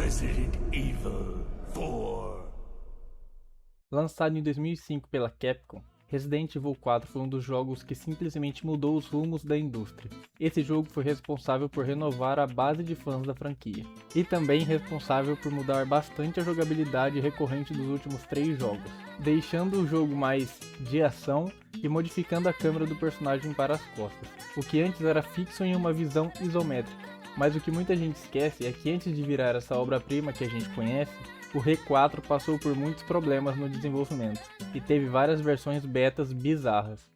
Resident Evil 4. Lançado em 2005 pela Capcom, Resident Evil 4 foi um dos jogos que simplesmente mudou os rumos da indústria. Esse jogo foi responsável por renovar a base de fãs da franquia, e também responsável por mudar bastante a jogabilidade recorrente dos últimos 3 jogos, deixando o jogo mais de ação e modificando a câmera do personagem para as costas, o que antes era fixo em uma visão isométrica. Mas o que muita gente esquece é que antes de virar essa obra-prima que a gente conhece, o RE4 passou por muitos problemas no desenvolvimento, e teve várias versões betas bizarras.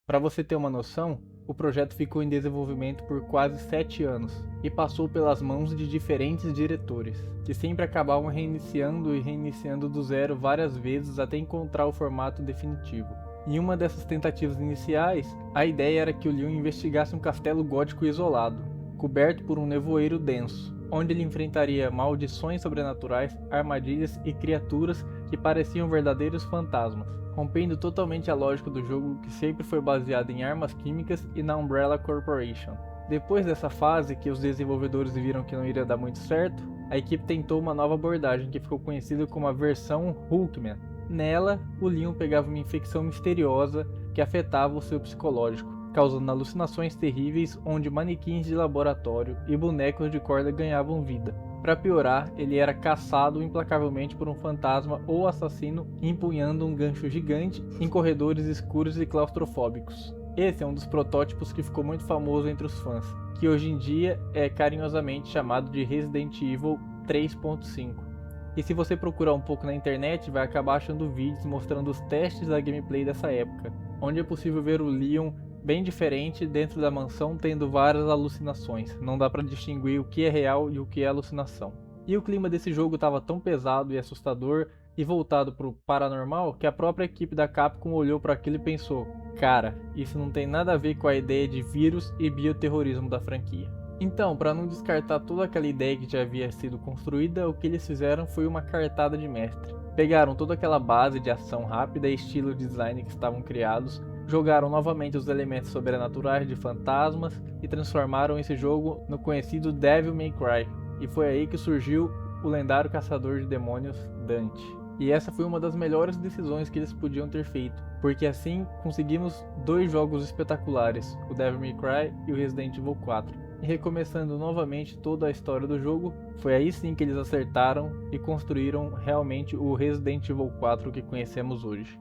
Para você ter uma noção, o projeto ficou em desenvolvimento por quase 7 anos, e passou pelas mãos de diferentes diretores, que sempre acabavam reiniciando e reiniciando do zero várias vezes até encontrar o formato definitivo. Em uma dessas tentativas iniciais, a ideia era que o Leon investigasse um castelo gótico isolado, coberto por um nevoeiro denso, onde ele enfrentaria maldições sobrenaturais, armadilhas e criaturas que pareciam verdadeiros fantasmas, rompendo totalmente a lógica do jogo, que sempre foi baseado em armas químicas e na Umbrella Corporation. Depois dessa fase, que os desenvolvedores viram que não iria dar muito certo, a equipe tentou uma nova abordagem que ficou conhecida como a versão Hulkman. Nela, o Leon pegava uma infecção misteriosa que afetava o seu psicológico, causando alucinações terríveis onde manequins de laboratório e bonecos de corda ganhavam vida. Para piorar, ele era caçado implacavelmente por um fantasma ou assassino empunhando um gancho gigante em corredores escuros e claustrofóbicos. Esse é um dos protótipos que ficou muito famoso entre os fãs, que hoje em dia é carinhosamente chamado de Resident Evil 3.5. E se você procurar um pouco na internet, vai acabar achando vídeos mostrando os testes da gameplay dessa época, onde é possível ver o Leon bem diferente dentro da mansão, tendo várias alucinações. Não dá para distinguir o que é real e o que é alucinação. E o clima desse jogo estava tão pesado e assustador e voltado para o paranormal que a própria equipe da Capcom olhou para aquilo e pensou: cara, isso não tem nada a ver com a ideia de vírus e bioterrorismo da franquia. Então, para não descartar toda aquela ideia que já havia sido construída, o que eles fizeram foi uma cartada de mestre. Pegaram toda aquela base de ação rápida e estilo design que estavam criados, jogaram novamente os elementos sobrenaturais de fantasmas e transformaram esse jogo no conhecido Devil May Cry. E foi aí que surgiu o lendário caçador de demônios Dante. E essa foi uma das melhores decisões que eles podiam ter feito, porque assim conseguimos 2 jogos espetaculares, o Devil May Cry e o Resident Evil 4. E recomeçando novamente toda a história do jogo, foi aí sim que eles acertaram e construíram realmente o Resident Evil 4 que conhecemos hoje.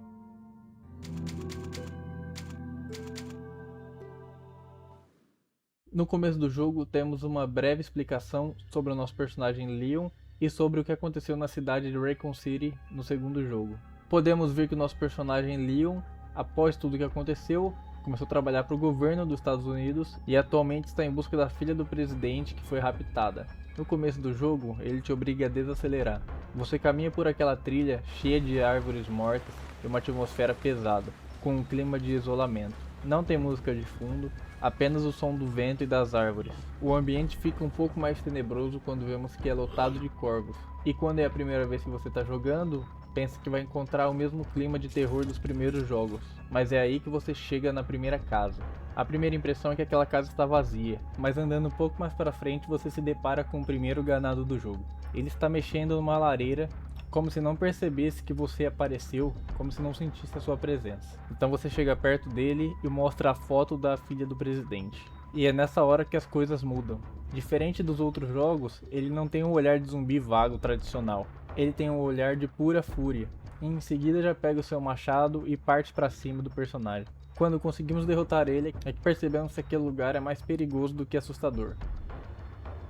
No começo do jogo temos uma breve explicação sobre o nosso personagem Leon e sobre o que aconteceu na cidade de Raccoon City no segundo jogo. Podemos ver que o nosso personagem Leon, após tudo o que aconteceu, começou a trabalhar para o governo dos Estados Unidos e atualmente está em busca da filha do presidente que foi raptada. No começo do jogo, ele te obriga a desacelerar. Você caminha por aquela trilha cheia de árvores mortas e uma atmosfera pesada, com um clima de isolamento. Não tem música de fundo, apenas o som do vento e das árvores. O ambiente fica um pouco mais tenebroso quando vemos que é lotado de corvos. E quando é a primeira vez que você está jogando, pensa que vai encontrar o mesmo clima de terror dos primeiros jogos, mas é aí que você chega na primeira casa. A primeira impressão é que aquela casa está vazia, mas andando um pouco mais para frente você se depara com o primeiro ganado do jogo. Ele está mexendo numa lareira, como se não percebesse que você apareceu, como se não sentisse a sua presença. Então você chega perto dele e mostra a foto da filha do presidente. E é nessa hora que as coisas mudam. Diferente dos outros jogos, ele não tem um olhar de zumbi vago tradicional. Ele tem um olhar de pura fúria, e em seguida já pega o seu machado e parte para cima do personagem. Quando conseguimos derrotar ele, é que percebemos que aquele lugar é mais perigoso do que assustador.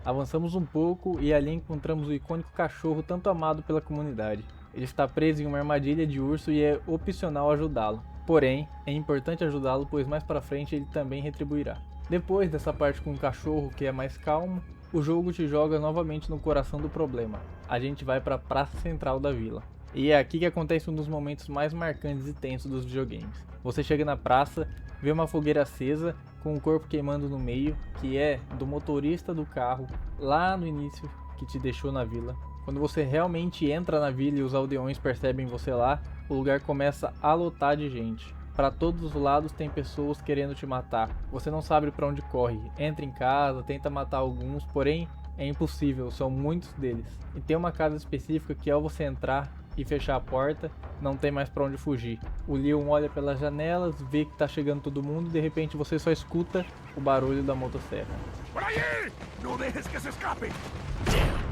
Avançamos um pouco e ali encontramos o icônico cachorro tanto amado pela comunidade. Ele está preso em uma armadilha de urso e é opcional ajudá-lo. Porém, é importante ajudá-lo, pois mais para frente ele também retribuirá. Depois dessa parte com o cachorro, que é mais calmo, o jogo te joga novamente no coração do problema. A gente vai para a praça central da vila. E é aqui que acontece um dos momentos mais marcantes e tensos dos videogames. Você chega na praça, vê uma fogueira acesa, com o corpo queimando no meio, que é do motorista do carro, lá no início, que te deixou na vila. Quando você realmente entra na vila e os aldeões percebem você lá, o lugar começa a lotar de gente. Para todos os lados tem pessoas querendo te matar. Você não sabe para onde corre. Entra em casa, tenta matar alguns, porém é impossível, são muitos deles. E tem uma casa específica que ao você entrar e fechar a porta, não tem mais para onde fugir. O Leon olha pelas janelas, vê que tá chegando todo mundo e de repente você só escuta o barulho da motosserra. ¡Por allí! ¡No dejes que se escape!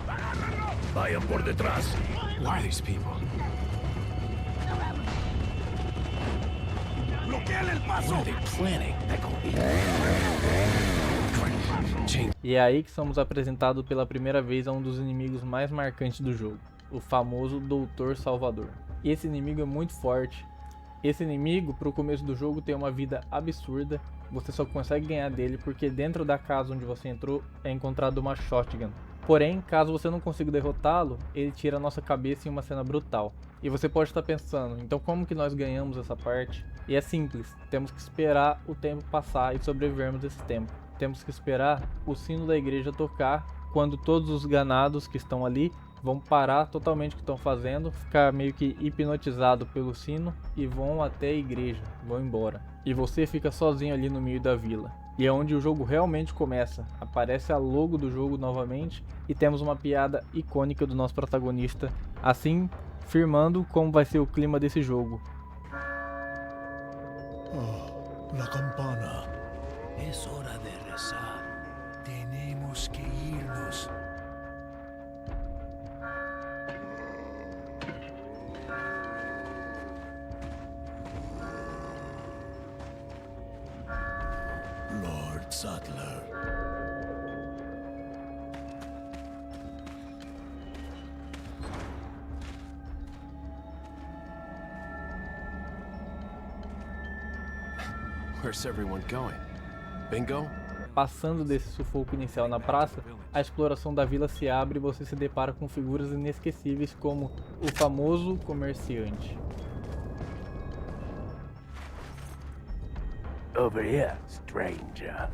¡Agárralo! Vayan por detrás. Who are these people? ¡Bloqueen el paso! What are they planning? Change. E é aí que somos apresentados pela primeira vez a um dos inimigos mais marcantes do jogo, o famoso Doutor Salvador. E esse inimigo é muito forte. Esse inimigo, pro começo do jogo, tem uma vida absurda. Você só consegue ganhar dele porque dentro da casa onde você entrou é encontrado uma shotgun. Porém, caso você não consiga derrotá-lo, ele tira a nossa cabeça em uma cena brutal. E você pode estar pensando, então como que nós ganhamos essa parte? E é simples, temos que esperar o tempo passar e sobrevivermos esse tempo. Temos que esperar o sino da igreja tocar, quando todos os ganados que estão ali vão parar totalmente o que estão fazendo, ficar meio que hipnotizado pelo sino e vão até a igreja, vão embora. E você fica sozinho ali no meio da vila. E é onde o jogo realmente começa. Aparece a logo do jogo novamente e temos uma piada icônica do nosso protagonista, assim firmando como vai ser o clima desse jogo. Oh, la campana. Es hora de rezar. Tenemos que irnos. Lord Sattler. Where's everyone going? Bingo? Passando desse sufoco inicial na praça, a exploração da vila se abre e você se depara com figuras inesquecíveis como o famoso comerciante. Over here, stranger.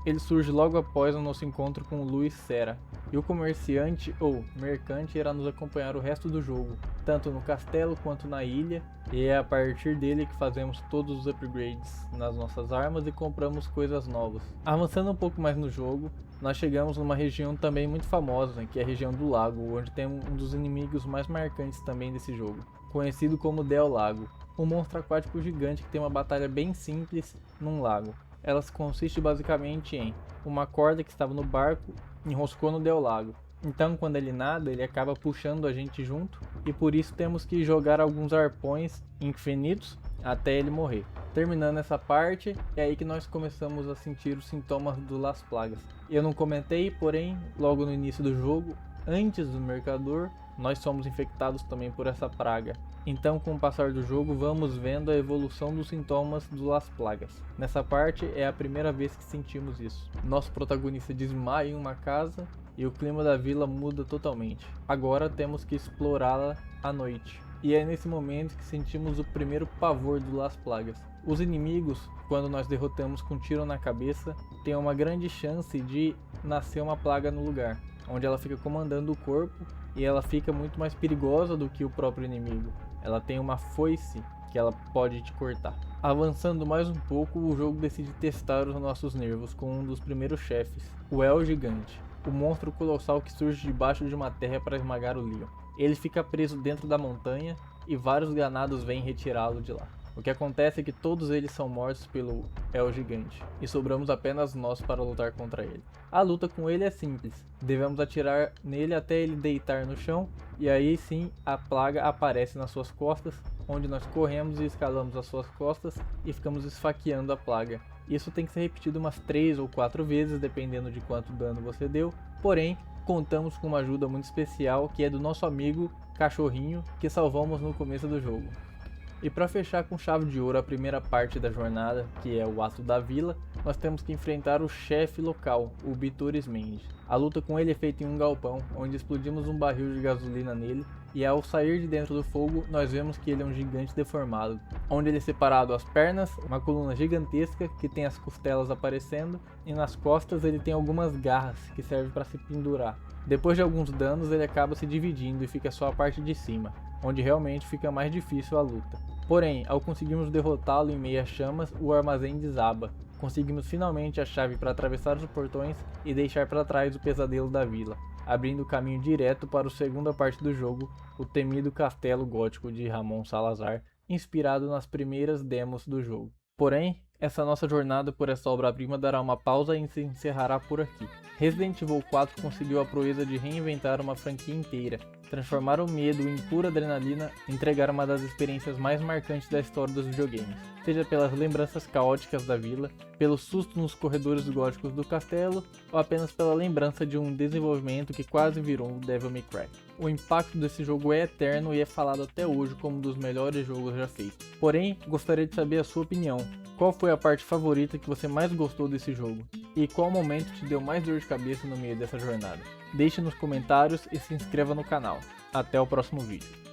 Ele surge logo após o nosso encontro com o Luis Serra, e o comerciante ou mercante irá nos acompanhar o resto do jogo, tanto no castelo quanto na ilha, e é a partir dele que fazemos todos os upgrades nas nossas armas e compramos coisas novas. Avançando um pouco mais no jogo, nós chegamos numa região também muito famosa, que é a região do lago, onde tem um dos inimigos mais marcantes também desse jogo, conhecido como Del Lago, um monstro aquático gigante que tem uma batalha bem simples num lago. Ela consiste basicamente em uma corda que estava no barco, enroscou no Del Lago. Então quando ele nada, ele acaba puxando a gente junto e por isso temos que jogar alguns arpões infinitos até ele morrer. Terminando essa parte, é aí que nós começamos a sentir os sintomas do Las Plagas. Eu não comentei, porém, logo no início do jogo, antes do mercador, nós somos infectados também por essa praga. Então, com o passar do jogo, vamos vendo a evolução dos sintomas do Las Plagas. Nessa parte é a primeira vez que sentimos isso. Nosso protagonista desmaia em uma casa e o clima da vila muda totalmente. Agora temos que explorá-la à noite. E é nesse momento que sentimos o primeiro pavor do Las Plagas. Os inimigos, quando nós derrotamos com um tiro na cabeça, têm uma grande chance de nascer uma plaga no lugar, onde ela fica comandando o corpo e ela fica muito mais perigosa do que o próprio inimigo. Ela tem uma foice que ela pode te cortar. Avançando mais um pouco, o jogo decide testar os nossos nervos com um dos primeiros chefes, o El Gigante, o monstro colossal que surge debaixo de uma terra para esmagar o Leon. Ele fica preso dentro da montanha e vários ganados vêm retirá-lo de lá. O que acontece é que todos eles são mortos pelo El Gigante, e sobramos apenas nós para lutar contra ele. A luta com ele é simples, devemos atirar nele até ele deitar no chão, e aí sim a plaga aparece nas suas costas, onde nós corremos e escalamos as suas costas e ficamos esfaqueando a plaga. Isso tem que ser repetido umas 3 ou 4 vezes, dependendo de quanto dano você deu, porém contamos com uma ajuda muito especial que é do nosso amigo Cachorrinho, que salvamos no começo do jogo. E para fechar com chave de ouro a primeira parte da jornada, que é o Ato da Vila, nós temos que enfrentar o chefe local, o Biturismend. A luta com ele é feita em um galpão, onde explodimos um barril de gasolina nele, e ao sair de dentro do fogo, nós vemos que ele é um gigante deformado, onde ele é separado as pernas, uma coluna gigantesca que tem as costelas aparecendo, e nas costas ele tem algumas garras que servem para se pendurar. Depois de alguns danos ele acaba se dividindo e fica só a parte de cima, onde realmente fica mais difícil a luta. Porém, ao conseguirmos derrotá-lo em meio a chamas, o armazém desaba. Conseguimos finalmente a chave para atravessar os portões e deixar para trás o pesadelo da vila, abrindo o caminho direto para a segunda parte do jogo, o temido castelo gótico de Ramon Salazar, inspirado nas primeiras demos do jogo. Porém, essa nossa jornada por essa obra-prima dará uma pausa e se encerrará por aqui. Resident Evil 4 conseguiu a proeza de reinventar uma franquia inteira, transformar o medo em pura adrenalina e entregar uma das experiências mais marcantes da história dos videogames, seja pelas lembranças caóticas da vila, pelo susto nos corredores góticos do castelo, ou apenas pela lembrança de um desenvolvimento que quase virou um Devil May Cry. O impacto desse jogo é eterno e é falado até hoje como um dos melhores jogos já feitos. Porém, gostaria de saber a sua opinião. Qual foi a parte favorita que você mais gostou desse jogo? E qual momento te deu mais dor de cabeça no meio dessa jornada? Deixe nos comentários e se inscreva no canal. Até o próximo vídeo.